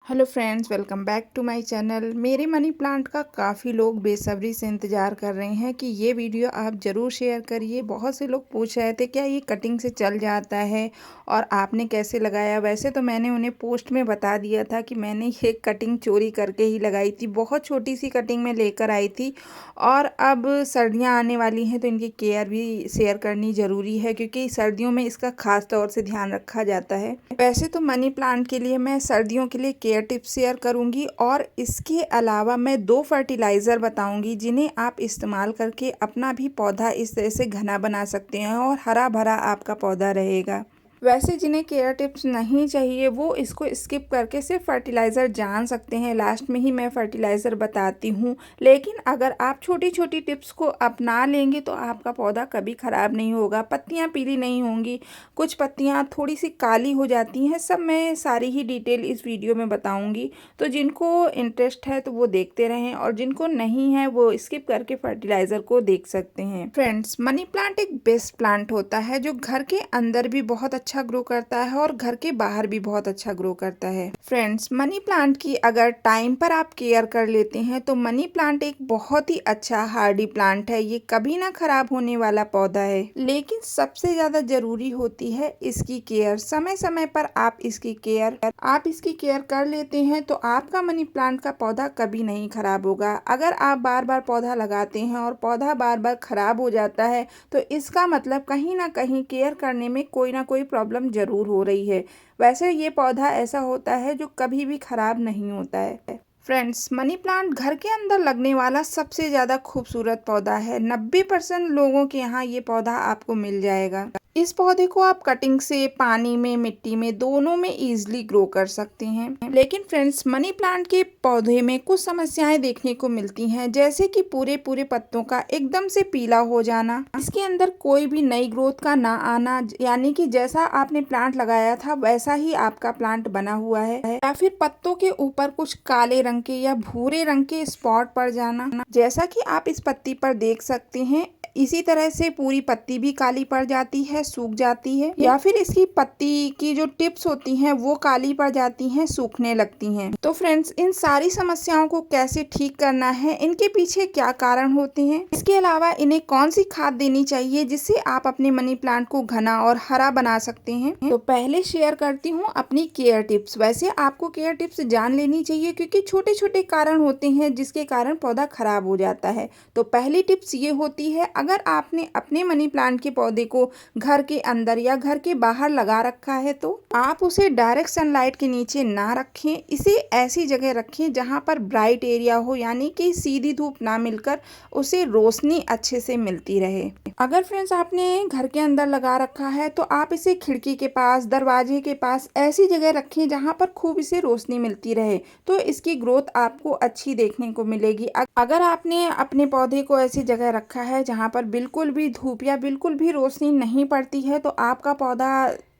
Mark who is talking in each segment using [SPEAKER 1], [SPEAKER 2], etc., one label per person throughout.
[SPEAKER 1] Hello friends, welcome back to my channel. मेरे money plant का काफ़ी लोग बेसब्री से इंतज़ार कर रहे हैं कि ये वीडियो आप ज़रूर शेयर करिए। बहुत से लोग पूछ रहे थे क्या ये कटिंग से चल जाता है और आपने कैसे लगाया। वैसे तो मैंने उन्हें पोस्ट में बता दिया था कि मैंने ये कटिंग चोरी करके ही लगाई थी। बहुत छोटी सी कटिंग में लेकर आई थी और अब सर्दियाँ आने वाली हैं तो इनकी केयर भी शेयर करनी ज़रूरी है, क्योंकि सर्दियों में इसका ख़ास तौर से ध्यान रखा जाता है। वैसे तो मनी प्लांट के लिए मैं सर्दियों के लिए केयर टिप्स शेयर करूंगी और इसके अलावा मैं 2 फर्टिलाइज़र बताऊंगी जिन्हें आप इस्तेमाल करके अपना भी पौधा इस तरह से घना बना सकते हैं और हरा भरा आपका पौधा रहेगा। वैसे जिन्हें केयर टिप्स नहीं चाहिए वो इसको स्किप करके सिर्फ फर्टिलाइज़र जान सकते हैं। लास्ट में ही मैं फर्टिलाइज़र बताती हूँ, लेकिन अगर आप छोटी छोटी टिप्स को अपना लेंगे तो आपका पौधा कभी ख़राब नहीं होगा। पत्तियाँ पीली नहीं होंगी, कुछ पत्तियाँ थोड़ी सी काली हो जाती हैं, सब मैं सारी ही डिटेल इस वीडियो में बताऊँगी। तो जिनको इंटरेस्ट है तो वो देखते रहें और जिनको नहीं है वो स्किप करके फर्टिलाइज़र को देख सकते हैं। फ्रेंड्स, मनी प्लांट एक बेस्ट प्लांट होता है जो घर के अंदर भी बहुत अच्छा ग्रो करता है और घर के बाहर भी बहुत अच्छा ग्रो करता है। फ्रेंड्स, मनी प्लांट की अगर टाइम पर आप केयर कर लेते हैं तो मनी प्लांट एक बहुत ही अच्छा हार्डी प्लांट है। ये कभी ना खराब होने वाला पौधा है, लेकिन सबसे ज्यादा जरूरी होती है इसकी केयर। समय समय पर आप इसकी केयर कर लेते हैं तो आपका मनी प्लांट का पौधा कभी नहीं खराब होगा। अगर आप बार बार पौधा लगाते हैं और पौधा बार बार खराब हो जाता है तो इसका मतलब कहीं ना कहीं केयर करने में कोई ना कोई प्रॉब्लम जरूर हो रही है। वैसे ये पौधा ऐसा होता है जो कभी भी खराब नहीं होता है। फ्रेंड्स, मनी प्लांट घर के अंदर लगने वाला सबसे ज़्यादा खूबसूरत पौधा है। 90% लोगों के यहाँ ये पौधा आपको मिल जाएगा। इस पौधे को आप कटिंग से पानी में, मिट्टी में, दोनों में इजीली ग्रो कर सकते हैं। लेकिन फ्रेंड्स, मनी प्लांट के पौधे में कुछ समस्याएं देखने को मिलती हैं, जैसे कि पूरे पूरे पत्तों का एकदम से पीला हो जाना, इसके अंदर कोई भी नई ग्रोथ का ना आना, यानी कि जैसा आपने प्लांट लगाया था वैसा ही आपका प्लांट बना हुआ है, या फिर पत्तों के ऊपर कुछ काले रंग के या भूरे रंग के स्पॉट पड़ जाना, जैसा कि आप इस पत्ती पर देख सकते हैं। इसी तरह से पूरी पत्ती भी काली पड़ जाती है, सूख जाती है, या फिर इसकी पत्ती की जो टिप्स होती हैं वो काली पड़ जाती हैं, सूखने लगती हैं। तो फ्रेंड्स, इन सारी समस्याओं को कैसे ठीक करना है, इनके पीछे क्या कारण होते हैं, इसके अलावा इन्हें कौन सी खाद देनी चाहिए जिससे आप अपने मनी प्लांट को घना और हरा बना सकते हैं, तो पहले शेयर करती हूँ अपनी केयर टिप्स। वैसे आपको केयर टिप्स जान लेनी चाहिए क्योंकि छोटे छोटे कारण होते हैं जिसके कारण पौधा खराब हो जाता है। तो पहली टिप्स ये होती है, अगर आपने अपने मनी प्लांट के पौधे को घर के अंदर या घर के बाहर लगा रखा है तो आप उसे डायरेक्ट सनलाइट के नीचे ना रखें। इसे ऐसी जगह रखें जहां पर ब्राइट एरिया हो, यानी कि सीधी धूप ना मिलकर उसे रोशनी अच्छे से मिलती रहे। अगर फ्रेंड्स आपने घर के अंदर लगा रखा है तो आप इसे खिड़की के पास, दरवाजे के पास ऐसी जगह रखें जहां पर खूब इसे रोशनी मिलती रहे, तो इसकी ग्रोथ आपको अच्छी देखने को मिलेगी। अगर आपने अपने पौधे को ऐसी जगह रखा है जहां पर बिल्कुल भी धूप या बिल्कुल भी रोशनी नहीं पड़ती है तो आपका पौधा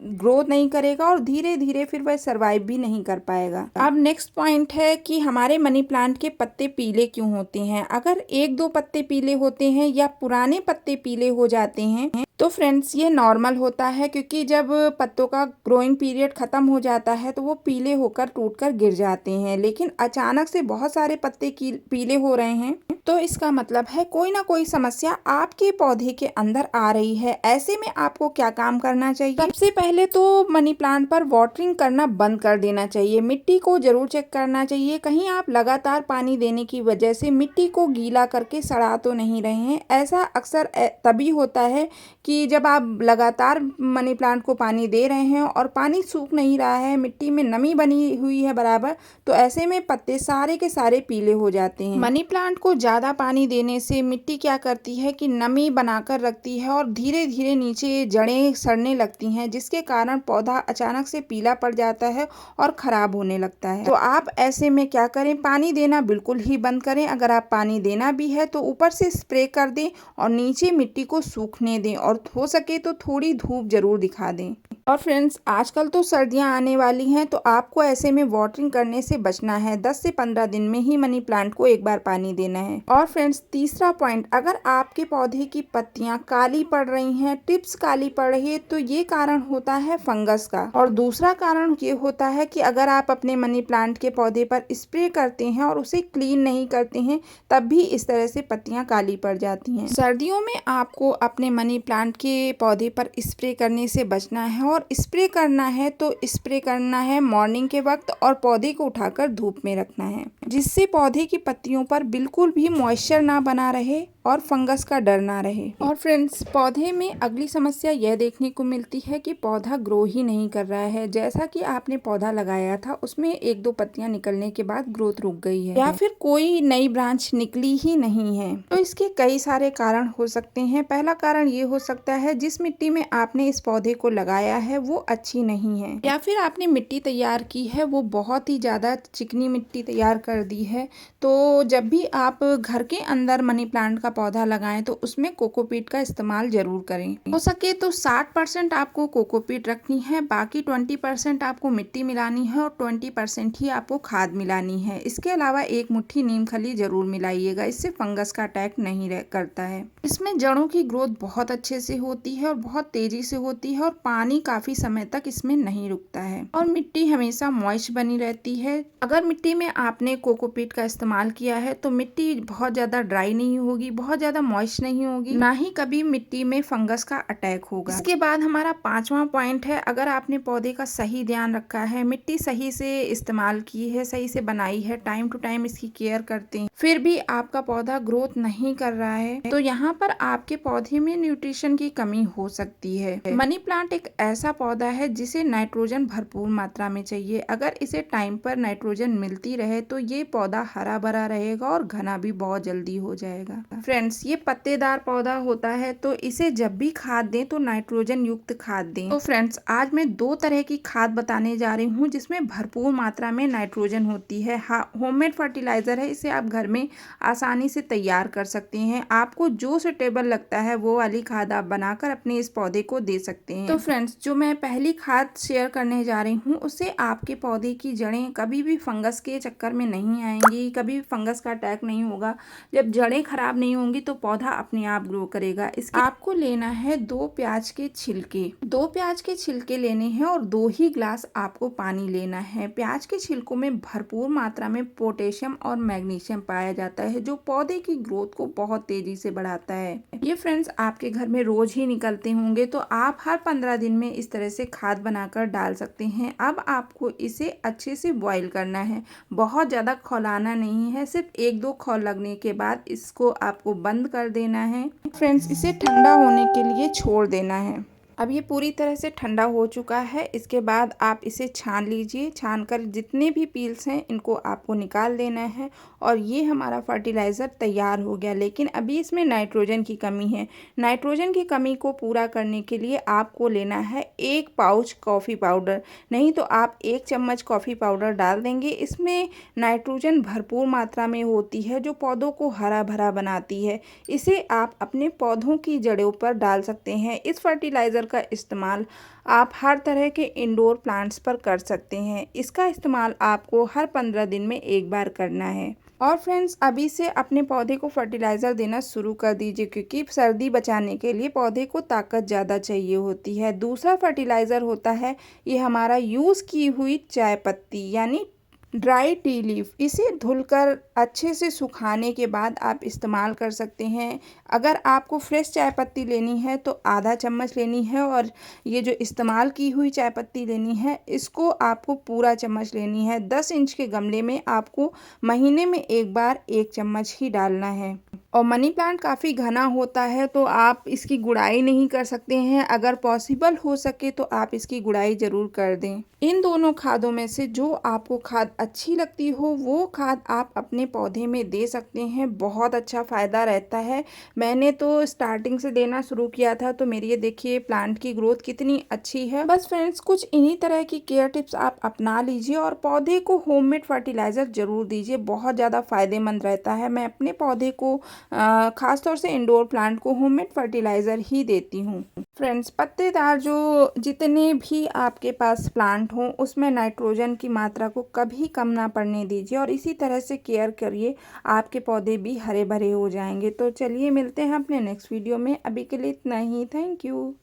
[SPEAKER 1] ग्रोथ नहीं करेगा और धीरे धीरे फिर वह सरवाइव भी नहीं कर पाएगा। अब नेक्स्ट पॉइंट है कि हमारे मनी प्लांट के पत्ते पीले क्यों होते हैं। अगर 1-2 पत्ते पीले होते हैं या पुराने पत्ते पीले हो जाते हैं तो फ्रेंड्स ये नॉर्मल होता है, क्योंकि जब पत्तों का ग्रोइंग पीरियड खत्म हो जाता है तो वो पीले होकर टूटकर गिर जाते हैं। लेकिन अचानक से बहुत सारे पत्ते पीले हो रहे हैं तो इसका मतलब है कोई ना कोई समस्या आपके पौधे के अंदर आ रही है। ऐसे में आपको क्या काम करना चाहिए, सबसे पहले तो मनी प्लांट पर वाटरिंग करना बंद कर देना चाहिए। मिट्टी को जरूर चेक करना चाहिए, कहीं आप लगातार पानी देने की वजह से मिट्टी को गीला करके सड़ा तो नहीं रहे हैं। ऐसा अक्सर तभी होता है कि जब आप लगातार मनी प्लांट को पानी दे रहे हैं और पानी सूख नहीं रहा है, मिट्टी में नमी बनी हुई है बराबर, तो ऐसे में पत्ते सारे के सारे पीले हो जाते हैं। मनी प्लांट को ज़्यादा पानी देने से मिट्टी क्या करती है कि नमी बनाकर रखती है और धीरे धीरे नीचे जड़ें सड़ने लगती हैं, जिसके कारण पौधा अचानक से पीला पड़ जाता है और खराब होने लगता है। तो आप ऐसे में क्या करें, पानी देना बिल्कुल ही बंद करें। अगर आप पानी देना भी है तो ऊपर से स्प्रे कर दें और नीचे मिट्टी को सूखने दें और हो सके तो थोड़ी धूप जरूर दिखा दें। और फ्रेंड्स आजकल तो सर्दियां आने वाली हैं, तो आपको ऐसे में वाटरिंग करने से बचना है। 10 से 15 दिन में ही मनी प्लांट को एक बार पानी देना है। और फ्रेंड्स तीसरा पॉइंट, अगर आपके पौधे की पत्तियां काली पड़ रही हैं, टिप्स काली पड़ रही है, तो ये कारण होता है फंगस का। और दूसरा कारण ये होता है कि अगर आप अपने मनी प्लांट के पौधे पर स्प्रे करते हैं और उसे क्लीन नहीं करते हैं, तब भी इस तरह से पत्तियां काली पड़ जाती हैं। सर्दियों में आपको अपने मनी प्लांट के पौधे पर स्प्रे करने से बचना है। और स्प्रे करना है तो स्प्रे करना है मॉर्निंग के वक्त, और पौधे को उठाकर धूप में रखना है, जिससे पौधे की पत्तियों पर बिल्कुल भी मॉइस्चर ना बना रहे और फंगस का डर ना रहे। और फ्रेंड्स पौधे में अगली समस्या यह देखने को मिलती है कि पौधा ग्रो ही नहीं कर रहा है। जैसा कि आपने पौधा लगाया था, उसमें एक दो पत्तियां निकलने के बाद ग्रोथ रुक गई है, या फिर कोई नई ब्रांच निकली ही नहीं है। तो इसके कई सारे कारण हो सकते हैं। पहला कारण ये हो सकता है, जिस मिट्टी में आपने इस पौधे को लगाया है वो अच्छी नहीं है, या फिर आपने मिट्टी तैयार की है वो बहुत ही ज्यादा चिकनी मिट्टी तैयार कर दी है। तो जब भी आप घर के अंदर मनी प्लांट का पौधा लगाएं, तो उसमें कोकोपीट का इस्तेमाल जरूर करें। हो सके तो 60% आपको कोकोपीट रखनी है, बाकी 20% आपको मिट्टी मिलानी है, और 20% ही आपको खाद मिलानी है। इसके अलावा एक मुट्ठी नीम खली जरूर मिलाइएगा, इससे फंगस का अटैक नहीं करता है। इसमें जड़ों की ग्रोथ बहुत अच्छे से होती है और बहुत तेजी से होती है, और पानी काफी समय तक इसमें नहीं रुकता है, और मिट्टी हमेशा मॉइस्ट बनी रहती है। अगर मिट्टी में आपने कोकोपीट का इस्तेमाल किया है, तो मिट्टी बहुत ज्यादा ड्राई नहीं होगी, बहुत ज्यादा मॉइस्ट नहीं होगी, ना ही कभी मिट्टी में फंगस का अटैक होगा। इसके बाद हमारा पांचवा पॉइंट है, अगर आपने पौधे का सही ध्यान रखा है, मिट्टी सही से इस्तेमाल की है, सही से बनाई है, टाइम टू टाइम इसकी केयर करते हैं, फिर भी आपका पौधा ग्रोथ नहीं कर रहा है, तो यहाँ पर आपके पौधे में न्यूट्रिशन की कमी हो सकती है। मनी प्लांट एक ऐसा पौधा है जिसे नाइट्रोजन भरपूर मात्रा में चाहिए। अगर इसे टाइम पर नाइट्रोजन मिलती रहे, तो ये पौधा हरा भरा रहेगा और घना भी बहुत जल्दी हो जाएगा। फ्रेंड्स ये पत्तेदार पौधा होता है, तो इसे जब भी खाद दें तो नाइट्रोजन युक्त खाद दें। तो फ्रेंड्स आज मैं 2 तरह की खाद बताने जा रही हूँ, जिसमें भरपूर मात्रा में नाइट्रोजन होती है। होममेड फर्टिलाइजर है, इसे आप घर में आसानी से तैयार कर सकते हैं। आपको जो सुटेबल लगता है वो वाली खाद आप बनाकर अपने इस पौधे को दे सकते हैं। तो फ्रेंड्स जो मैं पहली खाद शेयर करने जा रही हूँ, उससे आपके पौधे की जड़ें कभी भी फंगस के चक्कर में नहीं आएंगी, कभी फंगस का अटैक नहीं होगा। जब जड़ें खराब नहीं होंगी तो पौधा अपने आप ग्रो करेगा। इसके आपको लेना है 2 प्याज के छिलके। 2 प्याज के छिलके लेने हैं और 2 ही ग्लास आपको पानी लेना है। प्याज के छिलकों में भरपूर मात्रा में पोटेशियम और मैग्नीशियम पाया जाता है, जो पौधे की ग्रोथ को बहुत तेजी से बढ़ाता है। ये फ्रेंड्स आपके घर में रोज ही निकलते होंगे, तो आप हर 15 दिन में इस तरह से खाद बनाकर डाल सकते हैं। अब आपको इसे अच्छे से बॉईल करना है, बहुत ज्यादा खौलाना नहीं है। सिर्फ 1-2 खौल लगने के बाद इसको आपको बंद कर देना है। फ्रेंड्स इसे ठंडा होने के लिए छोड़ देना है। अब ये पूरी तरह से ठंडा हो चुका है। इसके बाद आप इसे छान लीजिए। छानकर जितने भी पील्स हैं इनको आपको निकाल देना है, और ये हमारा फर्टिलाइज़र तैयार हो गया। लेकिन अभी इसमें नाइट्रोजन की कमी है। नाइट्रोजन की कमी को पूरा करने के लिए आपको लेना है 1 पाउच कॉफ़ी पाउडर, नहीं तो आप 1 चम्मच कॉफ़ी पाउडर डाल देंगे। इसमें नाइट्रोजन भरपूर मात्रा में होती है, जो पौधों को हरा भरा बनाती है। इसे आप अपने पौधों की जड़ों पर डाल सकते हैं। इस फर्टिलाइज़र का इस्तेमाल आप हर तरह के इंडोर प्लांट्स पर कर सकते हैं। इसका इस्तेमाल आपको हर 15 दिन में एक बार करना है। और फ्रेंड्स अभी से अपने पौधे को फर्टिलाइज़र देना शुरू कर दीजिए, क्योंकि सर्दी बचाने के लिए पौधे को ताकत ज़्यादा चाहिए होती है। दूसरा फर्टिलाइज़र होता है ये हमारा यूज़ की हुई चाय पत्ती, यानी ड्राई टी लीफ। इसे धुलकर अच्छे से सुखाने के बाद आप इस्तेमाल कर सकते हैं। अगर आपको फ्रेश चाय पत्ती लेनी है तो आधा चम्मच लेनी है, और ये जो इस्तेमाल की हुई चाय पत्ती लेनी है इसको आपको पूरा चम्मच लेनी है। 10 इंच के गमले में आपको महीने में एक बार 1 चम्मच ही डालना है। और मनी प्लांट काफ़ी घना होता है, तो आप इसकी गुड़ाई नहीं कर सकते हैं। अगर पॉसिबल हो सके तो आप इसकी गुड़ाई ज़रूर कर दें। इन दोनों खादों में से जो आपको खाद अच्छी लगती हो वो खाद आप अपने पौधे में दे सकते हैं। बहुत अच्छा फ़ायदा रहता है। मैंने तो स्टार्टिंग से देना शुरू किया था, तो मेरी ये देखिए प्लांट की ग्रोथ कितनी अच्छी है। बस फ्रेंड्स कुछ इन्हीं तरह की केयर टिप्स आप अपना लीजिए, और पौधे को होममेड फर्टिलाइज़र ज़रूर दीजिए, बहुत ज़्यादा फ़ायदेमंद रहता है। मैं अपने पौधे को ख़ास तौर से इंडोर प्लांट को होममेड फर्टिलाइज़र ही देती हूँ। फ्रेंड्स, पत्तेदार जो जितने भी आपके पास प्लांट हों उसमें नाइट्रोजन की मात्रा को कभी कम ना पड़ने दीजिए और इसी तरह से केयर करिए, आपके पौधे भी हरे भरे हो जाएंगे। तो चलिए मिलते हैं अपने नेक्स्ट वीडियो में, अभी के लिए इतना ही। Thank you.